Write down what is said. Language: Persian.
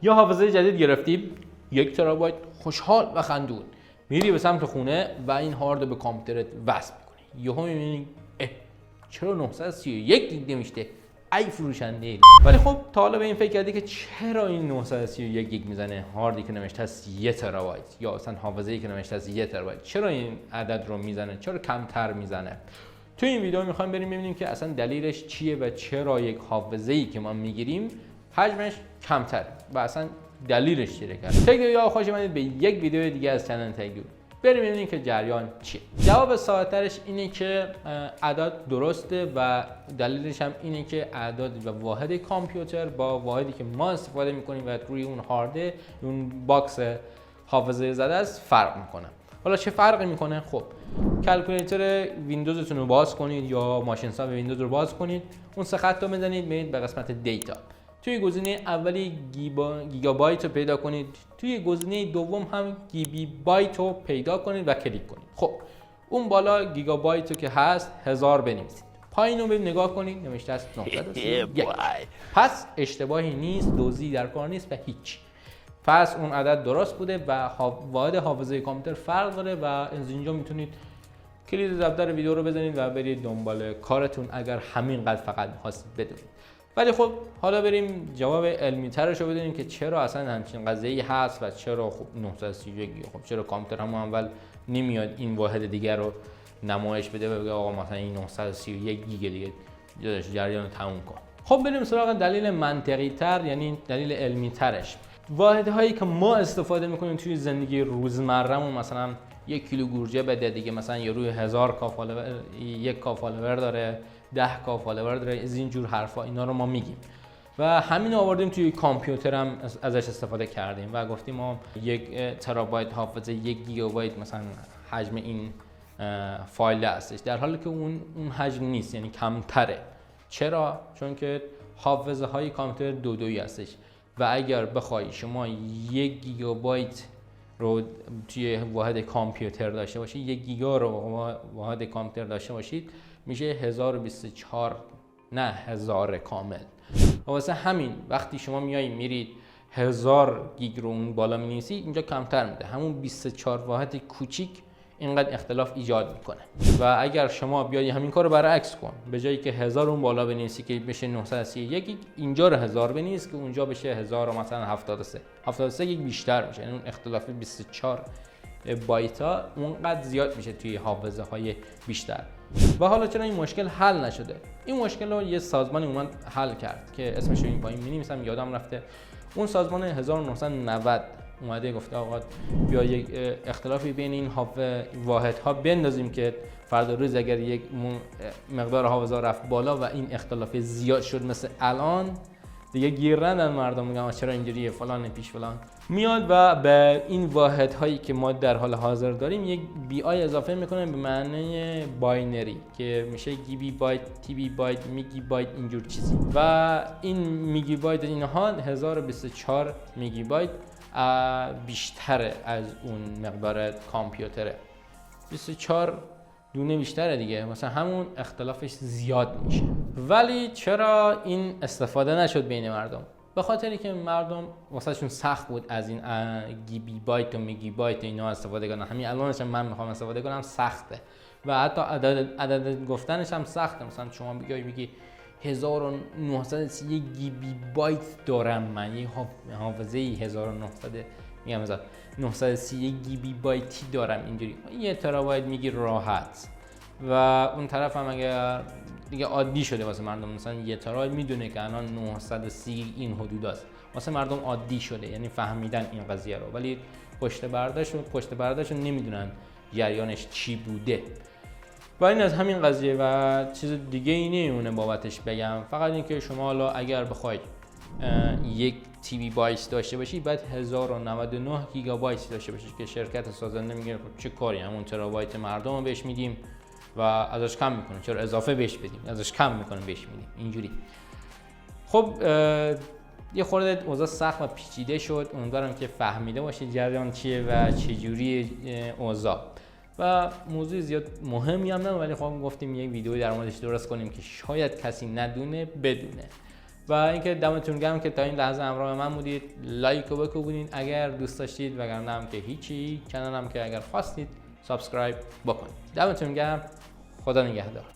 یا حافظه جدید گرفتی 1 ترابایت خوشحال و خندون، میری به سمت خونه و این هارد رو به کامپیوترت وصل می‌کنی، یهو می‌بینی چرا 931 گیگ نمیشه؟ ای فروشنده. ولی خب تا حالا به این فکر کردی که چرا این 931 گیگ میزنه هاردی که نوشته است 1 ترابایت یا اصلا حافظه‌ای که نوشته است 1 ترابایت چرا این عدد رو میزنه؟ چرا کمتر میزنه؟ تو این ویدیو میخوایم بریم ببینیم که اصلا دلیلش چیه و چرا یک حافظه‌ای که ما میگیریم حجمش کمتر و اصلا دلیلش چیه. تگ یا خوش اومدید به یک ویدیو دیگه از کانال تگ. بریم ببینیم که جریان چیه. جواب ساده‌ترش اینه که اعداد درسته و دلیلش هم اینه که اعداد و واحد کامپیوتر با واحدی که ما استفاده می‌کنیم و روی اون هارد اون باکس حافظه زده است فرق می‌کنه. حالا چه فرقی می‌کنه؟ خب کلکولیتر ویندوزتون رو باز کنید یا ماشین حساب ویندوز رو باز کنید، اون سه خط رو بزنید برید به قسمت دیتا. توی گزینه اولی گیگابایت رو پیدا کنید، توی گزینه دوم هم گیبی بایت رو پیدا کنید و کلیک کنید. خب اون بالا گیگابایت رو که هست 1000 بنویسید، پایین رو نگاه کنید نوشته است 931. پس اشتباهی نیست، دزدی در کار نیست و هیچ. پس اون عدد درست بوده و واحد حافظه کامپیوتر فرق داره و از اینجا میتونید کلید دفتر ویدیو رو بزنید و برید دنبال کارتون اگر همینقدر فقط می‌خواستید بدونید. ولی خب حالا بریم جواب علمی ترش رو بدونیم که چرا اصلا همچین قضیه‌ای هست و چرا خب 931 خب چرا کامپیوتر همون اول نمیاد این واحد دیگر رو نمایش بده و بگه آقا مثلا این 931 گیگ دیگه جریان رو تموم کن. خب بریم سراغ دلیل منطقی تر، یعنی دلیل علمی ترش. واحدهایی که ما استفاده میکنیم توی زندگی روزمرهمون، مثلا 1 کیلو گورجه بده دیگه، مثلا یه روی 1000 کا فالوور، 1 کا فالوور داره، 10 کا فالوور داره، از این جور حرفا اینا رو ما میگیم و همین رو آوردیم توی کامپیوتر هم ازش استفاده کردیم و گفتیم ما 1 ترابایت حافظه 1 گیگابایت مثلا حجم این فایل هستش، در حالی که اون حجم نیست، یعنی کمتره. چرا؟ چون که حافظه های کامپیوتر دویی هستش و اگر بخوای شما 1 گیگابایت رو توی واحد کامپیوتر داشته باشید، 1 گیگا رو واحد کامپیوتر داشته باشید، میشه 1024 نه 1000 کامل. و واسه همین وقتی شما میرید 1000 گیگ رو اون بالا می‌نویسید، اینجا کمتر میده، همون 24 واحد کوچیک اینقدر اختلاف ایجاد میکنه. و اگر شما بیای همین کارو برعکس کن، به جایی که 1000 اون بالا بنویسی که بشه 931 گیگ، اینجا رو 1000 بنویس که اونجا بشه 1000 و مثلا 73 گیگ بیشتر میشه، یعنی اون اختلاف 24 بایت ها اونقدر زیاد میشه توی حافظه های بیشتر. و حالا چرا این مشکل حل نشده؟ این مشکل رو یه سازمانی اومد حل کرد که اسمش رو این پایین می‌نویسم، یادم رفته. اون سازمان 1990 اومده گفته آقا بیا یک اختلافی بین این واحدها بندازیم که فردا روز اگر یک مقدار حافظه رفت بالا و این اختلاف زیاد شد مثل الان، دیگه گیر ندن مردم، میگن چرا اینجوریه فلان پیش فلان، میاد و به این واحدهایی که ما در حال حاضر داریم یک بی آی اضافه میکنه به معنی باینری که میشه گیبی بایت، تی بی بایت، میگی بایت، اینجور چیزی. و این میگی بایت اینها 1024 میگی بایت بیشتره از اون مقدار کامپیوتره، 24 دونه بیشتره دیگه، مثلا همون اختلافش زیاد میشه. ولی چرا این استفاده نشد بین مردم؟ به خاطری که مردم واسهشون سخت بود از این گیبی بایت و میگی بایت اینا استفاده کنن. همین الانش من میخوام استفاده کنم سخته و حتی عدد گفتنش هم سخته. مثلا شما بگی 1931 گیبی بایت دارم من، یه حافظه 1900 میگم مثلا 931 گیبی بایتی دارم، اینجوری 1 ترابایت میگی راحت. و اون طرف هم اگر دیگه عادی شده واسه مردم، مثلا 1 ترابایت میدونه که الان 930 این حدود است، واسه مردم عادی شده، یعنی فهمیدن این قضیه رو، ولی پشت برداشت نمیدونن جریانش چی بوده. و این از همین قضیه و چیز دیگه ای نمیمونه بابتش بگم، فقط اینکه شما حالا اگر بخواید 1 تی بی بایت داشته باشید بعد 1099 گیگابایت داشته باشید که شرکت سازنده میگه چه کاری، همون ترابایت مردم رو بهش میدیم و ازش کم میکنه، چرا اضافه بهش بدیم، ازش کم میکنه بهش میدیم، اینجوری. خب یه خورده اوضاع سخت و پیچیده شد، امیدوارم که فهمیده باشید جریان چیه و چجوری اوضاع. و موضوع زیاد مهمی هم نه، ولی خب گفتیم یک ویدیو در موردش درست کنیم که شاید کسی ندونه بدونه. و اینکه دمتون گرم که تا این لحظه همراه من بودید. لایک رو بکوبونید اگر دوست داشتید، وگرنه هم که هیچی. کانالم که اگر خواستید سابسکرایب بکنید. دمتون گرم. خدا نگهدار.